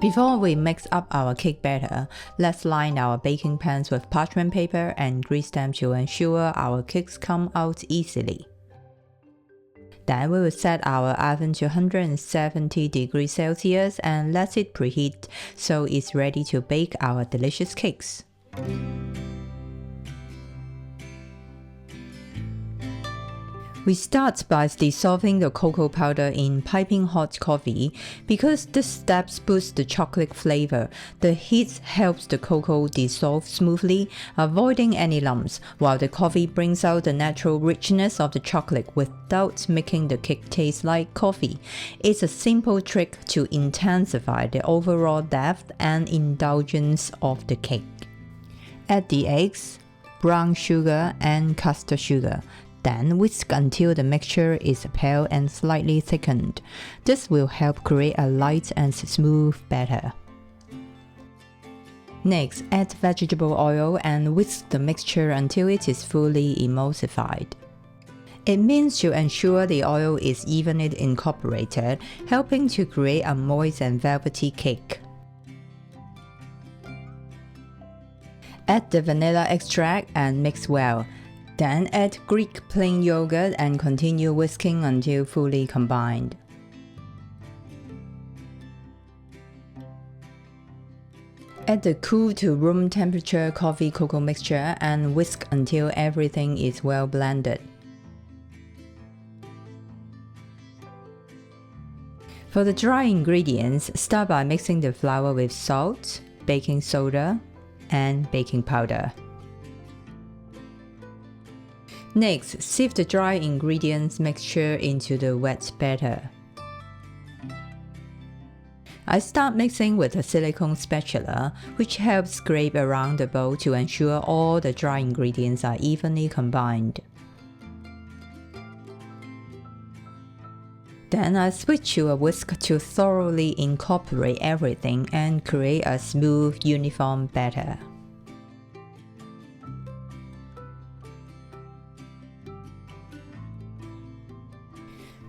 Before we mix up our cake batter, let's line our baking pans with parchment paper and grease them to ensure our cakes come out easily. Then we will set our oven to 170 degrees Celsius and let it preheat so it's ready to bake our delicious cakes. We start by dissolving the cocoa powder in piping hot coffee. Because this step boosts the chocolate flavor, the heat helps the cocoa dissolve smoothly, avoiding any lumps, while the coffee brings out the natural richness of the chocolate without making the cake taste like coffee. It's a simple trick to intensify the overall depth and indulgence of the cake. Add the eggs, brown sugar, and caster sugar. Then whisk until the mixture is pale and slightly thickened. This will help create a light and smooth batter. Next, add vegetable oil and whisk the mixture until it is fully emulsified. It means to ensure the oil is evenly incorporated, helping to create a moist and velvety cake. Add the vanilla extract and mix well. Then add Greek plain yogurt and continue whisking until fully combined. Add the cool to room temperature coffee cocoa mixture and whisk until everything is well blended. For the dry ingredients, start by mixing the flour with salt, baking soda, and baking powder. Next, sieve the dry ingredients mixture into the wet batter. I start mixing with a silicone spatula, which helps scrape around the bowl to ensure all the dry ingredients are evenly combined. Then I switch to a whisk to thoroughly incorporate everything and create a smooth, uniform batter.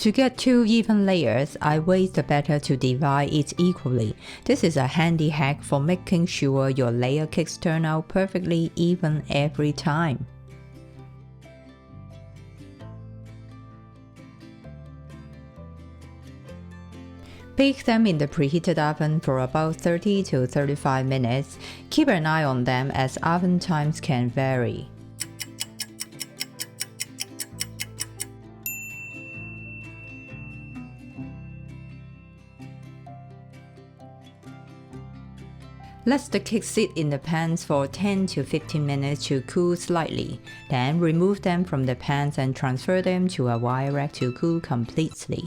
To get 2 even layers, I wait the batter to divide it equally. This is a handy hack for making sure your layer cakes turn out perfectly even every time. Bake them in the preheated oven for about 30 to 35 minutes. Keep an eye on them as oven times can vary. Let the cakes sit in the pans for 10 to 15 minutes to cool slightly. Then remove them from the pans and transfer them to a wire rack to cool completely.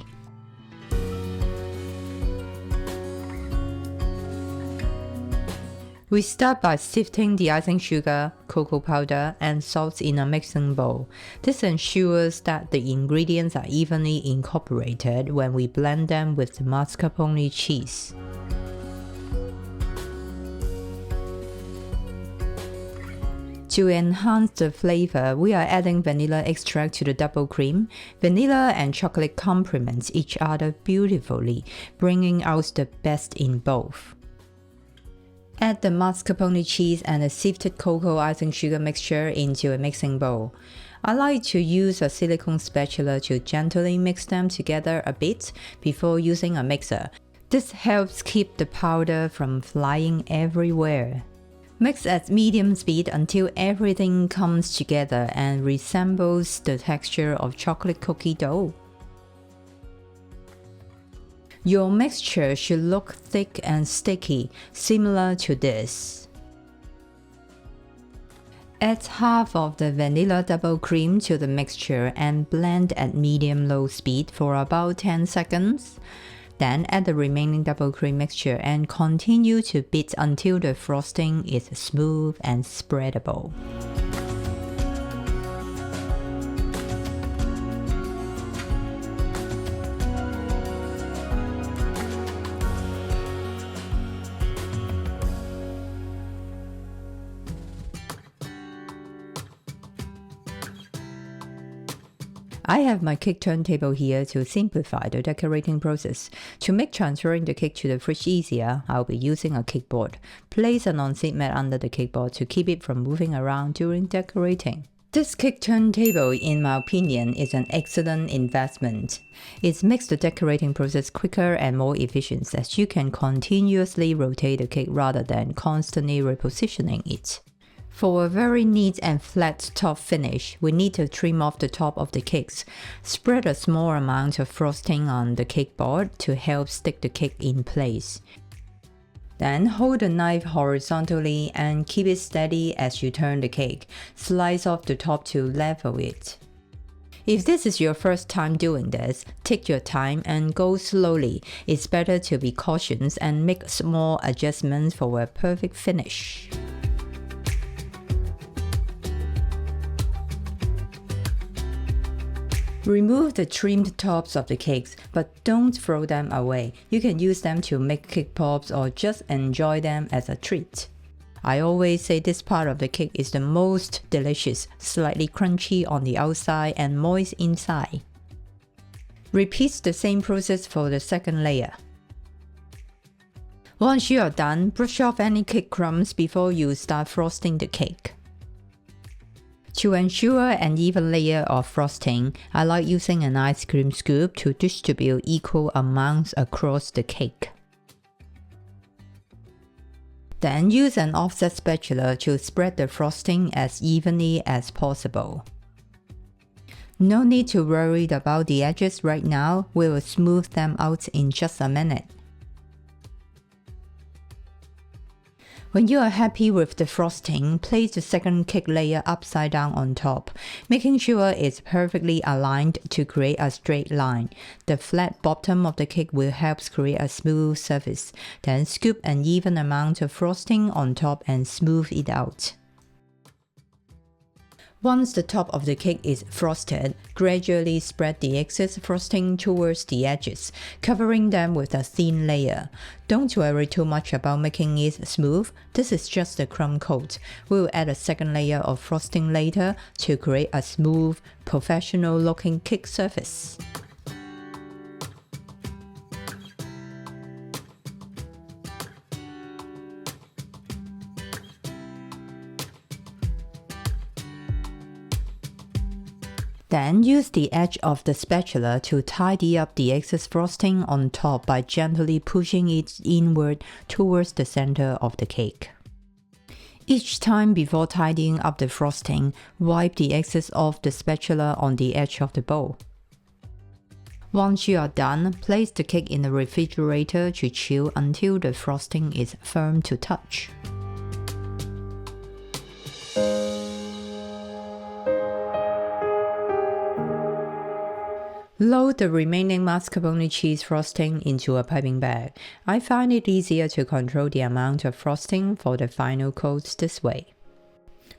We start by sifting the icing sugar, cocoa powder, and salt in a mixing bowl. This ensures that the ingredients are evenly incorporated when we blend them with the mascarpone cheese. To enhance the flavor, we are adding vanilla extract to the double cream. Vanilla and chocolate complement each other beautifully, bringing out the best in both. Add the mascarpone cheese and the sifted cocoa icing sugar mixture into a mixing bowl. I like to use a silicone spatula to gently mix them together a bit before using a mixer. This helps keep the powder from flying everywhere. Mix at medium speed until everything comes together and resembles the texture of chocolate cookie dough. Your mixture should look thick and sticky, similar to this. Add half of the vanilla double cream to the mixture and blend at medium-low speed for about 10 seconds. Then add the remaining double cream mixture and continue to beat until the frosting is smooth and spreadable. I have my cake turntable here to simplify the decorating process. To make transferring the cake to the fridge easier, I'll be using a cake board. Place a non-stick mat under the cake board to keep it from moving around during decorating. This cake turntable, in my opinion, is an excellent investment. It makes the decorating process quicker and more efficient as you can continuously rotate the cake rather than constantly repositioning it. For a very neat and flat top finish, we need to trim off the top of the cakes. Spread a small amount of frosting on the cake board to help stick the cake in place. Then hold the knife horizontally and keep it steady as you turn the cake. Slice off the top to level it. If this is your first time doing this, take your time and go slowly. It's better to be cautious and make small adjustments for a perfect finish. Remove the trimmed tops of the cakes, but don't throw them away. You can use them to make cake pops or just enjoy them as a treat. I always say this part of the cake is the most delicious, slightly crunchy on the outside and moist inside. Repeat the same process for the second layer. Once you are done, brush off any cake crumbs before you start frosting the cake. To ensure an even layer of frosting, I like using an ice cream scoop to distribute equal amounts across the cake. Then use an offset spatula to spread the frosting as evenly as possible. No need to worry about the edges right now, we will smooth them out in just a minute. When you are happy with the frosting, place the second cake layer upside down on top, making sure it's perfectly aligned to create a straight line. The flat bottom of the cake will help create a smooth surface. Then scoop an even amount of frosting on top and smooth it out. Once the top of the cake is frosted, gradually spread the excess frosting towards the edges, covering them with a thin layer. Don't worry too much about making it smooth, this is just a crumb coat. We'll add a second layer of frosting later to create a smooth, professional looking cake surface. Then use the edge of the spatula to tidy up the excess frosting on top by gently pushing it inward towards the center of the cake. Each time before tidying up the frosting, wipe the excess off the spatula on the edge of the bowl. Once you are done, place the cake in the refrigerator to chill until the frosting is firm to touch. Load the remaining mascarpone cheese frosting into a piping bag. I find it easier to control the amount of frosting for the final coat this way.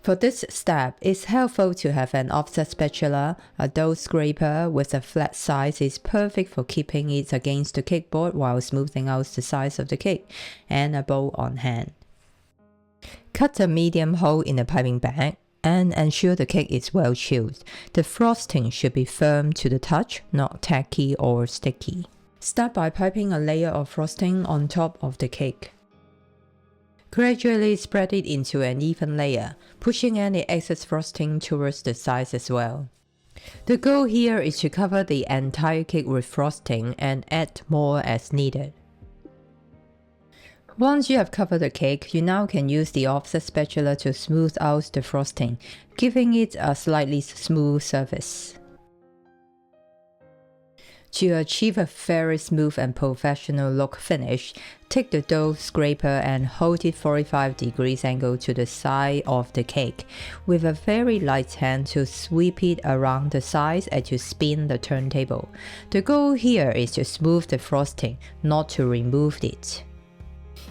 For this step, it's helpful to have an offset spatula. A dough scraper with a flat side is perfect for keeping it against the cake board while smoothing out the sides of the cake, and a bowl on hand. Cut a medium hole in the piping bag and ensure the cake is well chilled. The frosting should be firm to the touch, not tacky or sticky. Start by piping a layer of frosting on top of the cake. Gradually spread it into an even layer, pushing any excess frosting towards the sides as well. The goal here is to cover the entire cake with frosting and add more as needed. Once you have covered the cake, you now can use the offset spatula to smooth out the frosting, giving it a slightly smooth surface. To achieve a very smooth and professional look finish, take the dough scraper and hold it 45 degrees angle to the side of the cake, with a very light hand to sweep it around the sides as you spin the turntable. The goal here is to smooth the frosting, not to remove it.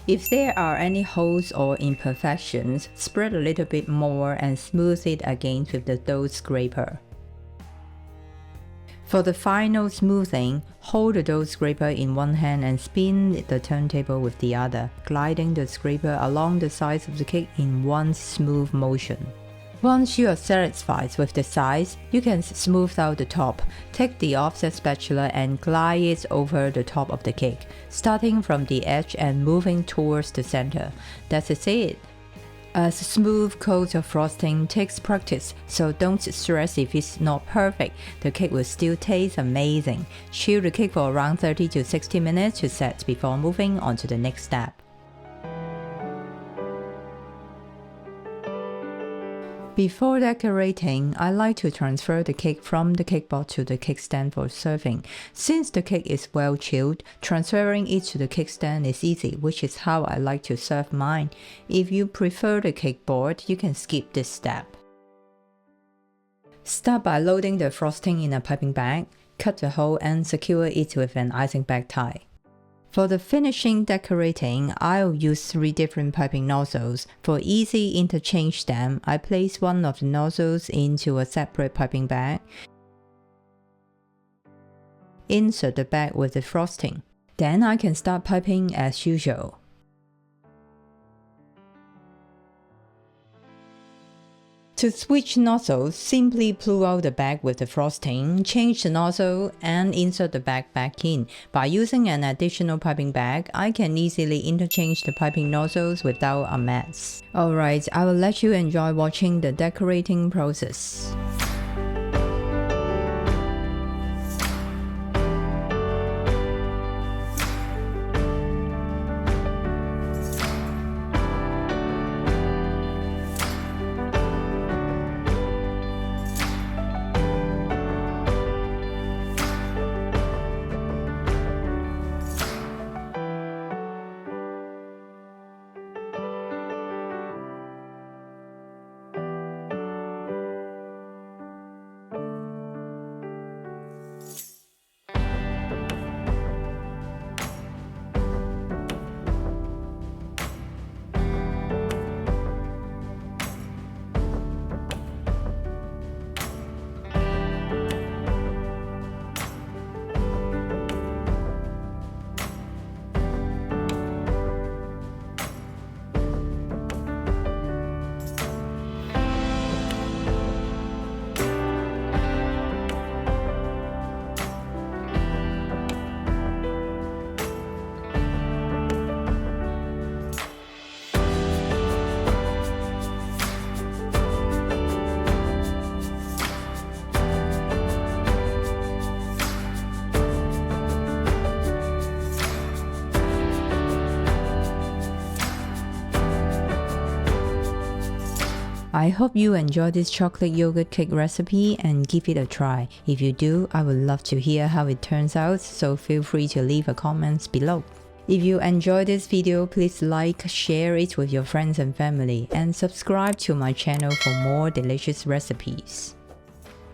If there are any holes or imperfections, spread a little bit more and smooth it again with the dough scraper. For the final smoothing, hold the dough scraper in one hand and spin the turntable with the other, gliding the scraper along the sides of the cake in one smooth motion. Once you are satisfied with the size, you can smooth out the top. Take the offset spatula and glide it over the top of the cake, starting from the edge and moving towards the center. That is it. A smooth coat of frosting takes practice, so don't stress if it's not perfect. The cake will still taste amazing. Chill the cake for around 30 to 60 minutes to set before moving on to the next step. Before decorating, I like to transfer the cake from the cake board to the cake stand for serving. Since the cake is well chilled, transferring it to the cake stand is easy, which is how I like to serve mine. If you prefer the cake board, you can skip this step. Start by loading the frosting in a piping bag. Cut a hole and secure it with an icing bag tie. For the finishing decorating, I'll use 3 different piping nozzles. For easy interchange them, I place one of the nozzles into a separate piping bag. Insert the bag with the frosting. Then I can start piping as usual. To switch nozzles, simply pull out the bag with the frosting, change the nozzle, and insert the bag back in. By using an additional piping bag, I can easily interchange the piping nozzles without a mess. Alright, I will let you enjoy watching the decorating process. I hope you enjoy this chocolate yogurt cake recipe and give it a try. If you do, I would love to hear how it turns out, so feel free to leave a comment below. If you enjoyed this video, please like, share it with your friends and family, and subscribe to my channel for more delicious recipes.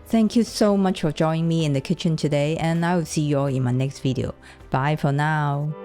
Thank you so much for joining me in the kitchen today, and I will see you all in my next video. Bye for now.